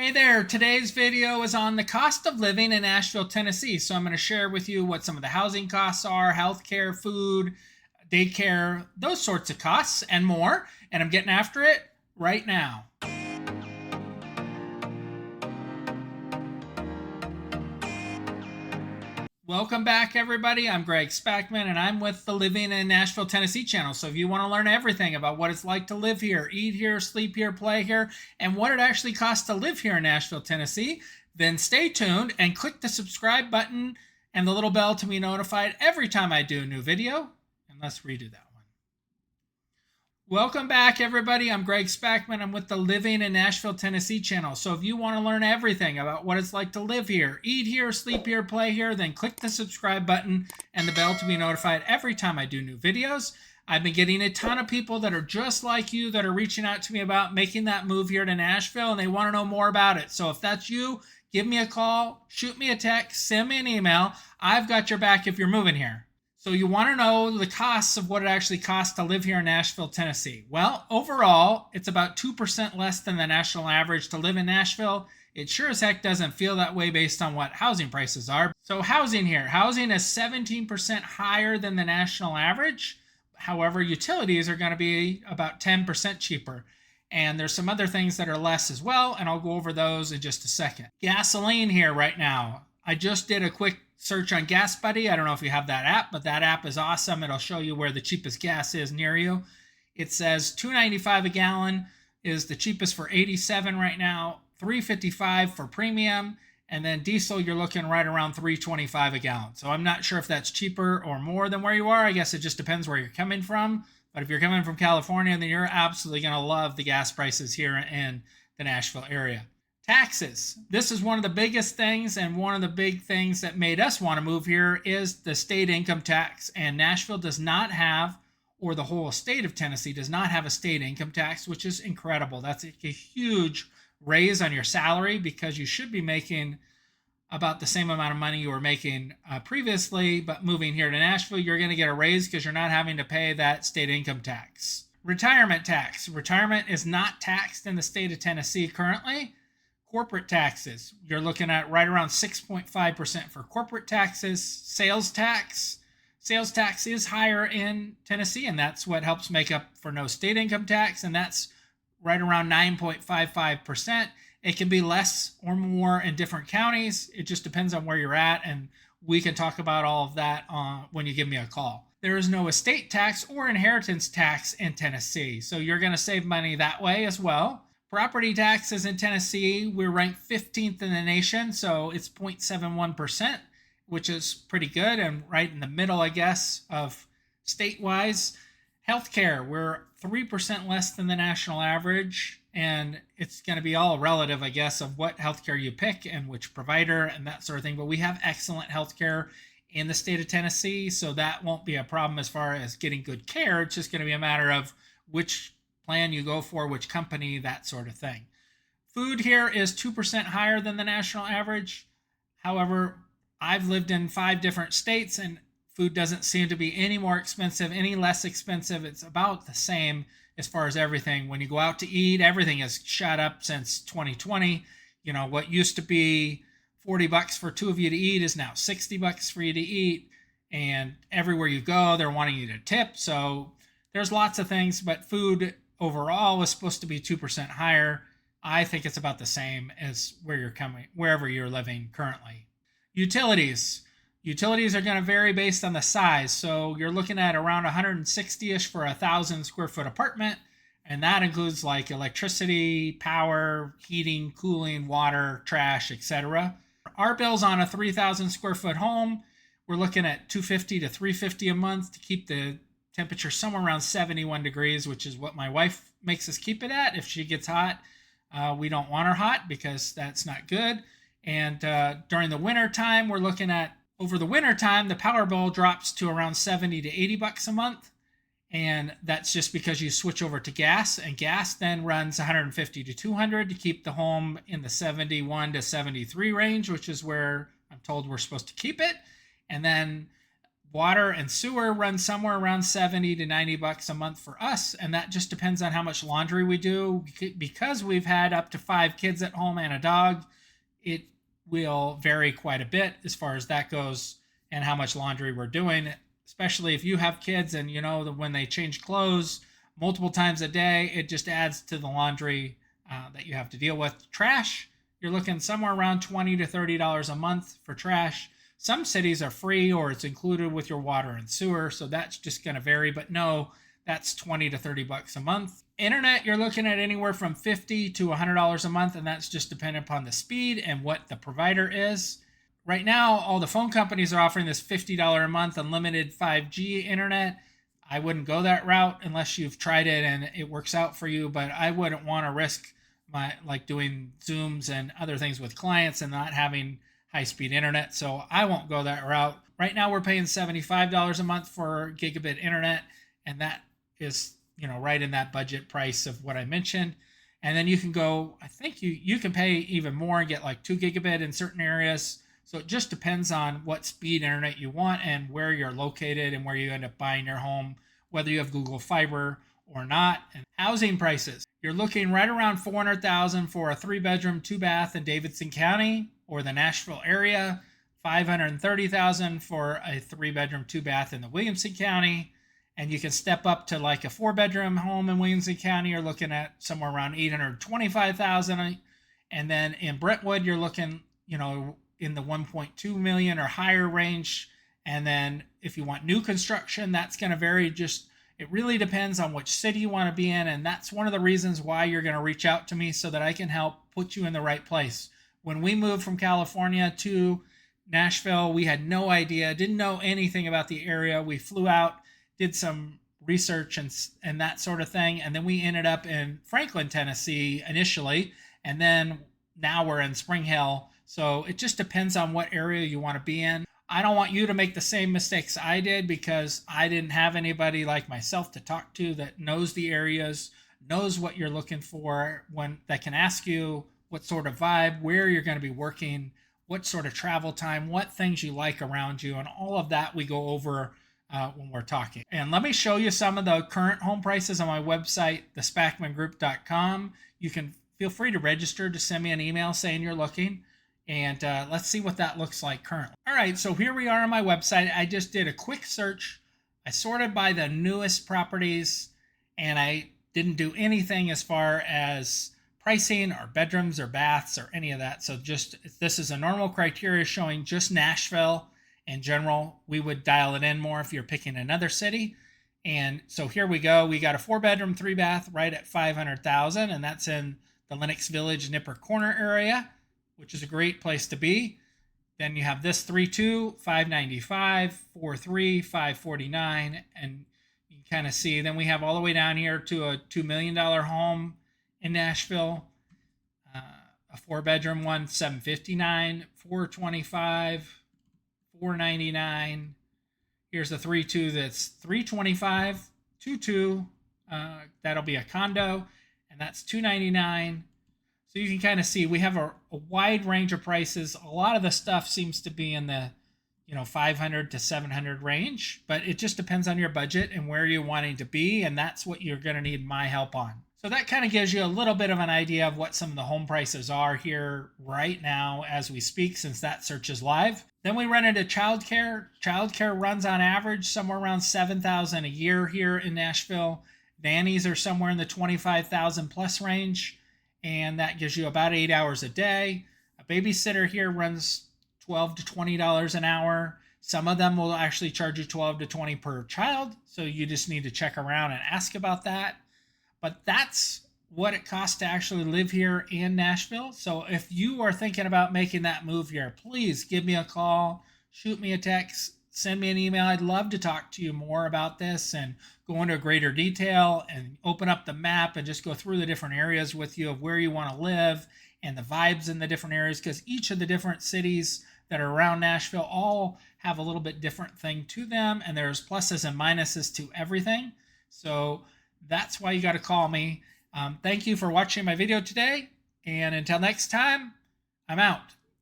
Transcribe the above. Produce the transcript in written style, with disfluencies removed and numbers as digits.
Hey there, today's video is on the cost of living in Nashville, Tennessee. So I'm going to share with you what some of the housing costs are, healthcare, food, daycare, those sorts of costs and more. And I'm getting after it right now. Welcome back, everybody. I'm Greg Spackman, and I'm with the Living in Nashville, Tennessee channel. So if you want to learn everything about what it's like to live here, eat here, sleep here, play here, and what it actually costs to live here in Nashville, Tennessee, then stay tuned and click the subscribe button and the little bell to be notified every time I do a new video. And let's redo that one. Welcome back, everybody. I'm Greg Spackman. I'm with the Living in Nashville, Tennessee channel. So if you want to learn everything about what it's like to live here, eat here, sleep here, play here, then click the subscribe button and the bell to be notified every time I do new videos. I've been getting a ton of people that are just like you that are reaching out to me about making that move here to Nashville, and they want to know more about it. So if that's you, give me a call, shoot me a text, send me an email. I've got your back if you're moving here. So you want to know the costs of what it actually costs to live here in Nashville, Tennessee. Well, overall, it's about 2% less than the national average to live in Nashville. It sure as heck doesn't feel that way based on what housing prices are. So housing here, housing is 17% higher than the national average. However, utilities are going to be about 10% cheaper. And there's some other things that are less as well, and I'll go over those in just a second. Gasoline here right now. I just did a quick search on Gas Buddy. I don't know if you have that app, but that app is awesome. It'll show you where the cheapest gas is near you. It says $2.95 a gallon is the cheapest for 87 right now, $3.55 for premium, and then diesel you're looking right around $3.25 a gallon. So I'm not sure if that's cheaper or more than where you are. I guess it just depends where you're coming from. But if you're coming from California, then you're absolutely going to love the gas prices here in the Nashville area. Taxes. This is one of the biggest things, and one of the big things that made us want to move here is the state income tax. And Nashville does not have, or the whole state of Tennessee does not have, a state income tax, which is incredible. That's a huge raise on your salary, because you should be making about the same amount of money you were making previously, but moving here to Nashville, you're going to get a raise because you're not having to pay that state income tax. Retirement tax. Retirement is not taxed in the state of Tennessee currently. Corporate taxes, you're looking at right around 6.5% for corporate taxes. Sales tax is higher in Tennessee, and that's what helps make up for no state income tax, and that's right around 9.55%. It can be less or more in different counties. It just depends on where you're at, and we can talk about all of that when you give me a call. There is no estate tax or inheritance tax in Tennessee, so you're going to save money that way as well. Property taxes in Tennessee, we're ranked 15th in the nation, so it's 0.71%, which is pretty good and right in the middle, I guess, of state-wise. Healthcare, we're 3% less than the national average, and it's going to be all relative, I guess, of what healthcare you pick and which provider and that sort of thing. But we have excellent healthcare in the state of Tennessee, so that won't be a problem as far as getting good care. It's just going to be a matter of which plan you go for, which company, that sort of thing. Food here is 2% higher than the national average. However, I've lived in 5 different states, and food doesn't seem to be any more expensive, any less expensive. It's about the same as far as everything. When you go out to eat, everything has shot up since 2020. You know, what used to be $40 for 2 of you to eat is now $60 for you to eat. And everywhere you go, they're wanting you to tip. So there's lots of things, but food overall was supposed to be 2% higher. I think it's about the same as where you're coming, wherever you're living currently. Utilities. Utilities are going to vary based on the size. So you're looking at around 160-ish for a 1,000 square foot apartment. And that includes like electricity, power, heating, cooling, water, trash, etc. Our bills on a 3,000 square foot home, we're looking at $250 to $350 a month to keep the temperature somewhere around 71 degrees, which is what my wife makes us keep it at. If she gets hot, we don't want her hot because that's not good. And during the winter time, we're looking at, over the winter time, the power bill drops to around 70 to $80 a month. And that's just because you switch over to gas, and gas then runs 150 to 200 to keep the home in the 71 to 73 range, which is where I'm told we're supposed to keep it. And then Water and sewer run somewhere around 70 to 90 bucks a month for us, and that just depends on how much laundry we do. Because we've had up to 5 kids at home and a dog, it will vary quite a bit as far as that goes and how much laundry we're doing, especially if you have kids and you know that when they change clothes multiple times a day, it just adds to the laundry that you have to deal with. Trash, you're looking somewhere around $20 to $30 a month for trash. Some cities are free or it's included with your water and sewer, so that's just going to vary, but no, that's 20 to 30 bucks a month. Internet, you're looking at anywhere from $50 to $100 a month, and that's just dependent upon the speed and what the provider is. Right now, all the phone companies are offering this $50 a month unlimited 5G internet. I wouldn't go that route unless you've tried it and it works out for you, but I wouldn't want to risk like doing Zooms and other things with clients and not having high-speed internet, so I won't go that route. Right now we're paying $75 a month for gigabit internet, and that is, right in that budget price of what I mentioned. And then you can go, I think you can pay even more and get like 2 gigabit in certain areas. So it just depends on what speed internet you want and where you're located and where you end up buying your home, whether you have Google Fiber or not. And housing prices, you're looking right around $400,000 for a 3-bedroom, 2-bath in Davidson County or the Nashville area, $530,000 for a 3-bedroom, 2-bath in the Williamson County. And you can step up to like a 4-bedroom home in Williamson County. You're looking at somewhere around $825,000. And then in Brentwood, you're looking, in the 1.2 million or higher range. And then if you want new construction, that's going to vary. It really depends on which city you want to be in. And that's one of the reasons why you're going to reach out to me so that I can help put you in the right place. When we moved from California to Nashville, we had no idea, didn't know anything about the area. We flew out, did some research and that sort of thing. And then we ended up in Franklin, Tennessee initially. And then now we're in Spring Hill. So it just depends on what area you want to be in. I don't want you to make the same mistakes I did because I didn't have anybody like myself to talk to that knows the areas, knows what you're looking for, that can ask you what sort of vibe, where you're going to be working, what sort of travel time, what things you like around you, and all of that we go over when we're talking. And let me show you some of the current home prices on my website, thespackmangroup.com. You can feel free to register to send me an email saying you're looking. And let's see what that looks like currently. All right, so here we are on my website. I just did a quick search. I sorted by the newest properties, and I didn't do anything as far as pricing or bedrooms or baths or any of that. So this is a normal criteria showing just Nashville in general. We would dial it in more if you're picking another city. And so here we go. We got a 4-bedroom, 3-bath right at $500,000, and that's in the Lenox Village, Nipper Corner area, which is a great place to be. Then you have this 3.2, $595, 4.3, $549, and you can kind of see. Then we have all the way down here to a $2 million home in Nashville, a 4-bedroom one, $759, $425, $499. Here's the 3.2 that's $325, 2.2. That'll be a condo, and that's $299. So you can kind of see we have a wide range of prices. A lot of the stuff seems to be in the 500 to 700 range, but it just depends on your budget and where you're wanting to be, and that's what you're going to need my help on. So that kind of gives you a little bit of an idea of what some of the home prices are here right now as we speak, since that search is live. Then we run into childcare. Childcare runs on average somewhere around $7,000 a year here in Nashville. Nannies are somewhere in the $25,000 plus range, and that gives you about 8 hours a day. A babysitter here runs $12 to $20 an hour. Some of them will actually charge you $12 to $20 per child, so you just need to check around and ask about that. But that's what it costs to actually live here in Nashville. So if you are thinking about making that move here, please give me a call, shoot me a text, send me an email. I'd love to talk to you more about this and go into greater detail and open up the map and just go through the different areas with you of where you want to live and the vibes in the different areas, because each of the different cities that are around Nashville all have a little bit different thing to them, and there's pluses and minuses to everything. So that's why you got to call me. Thank you for watching my video today, and until next time, I'm out.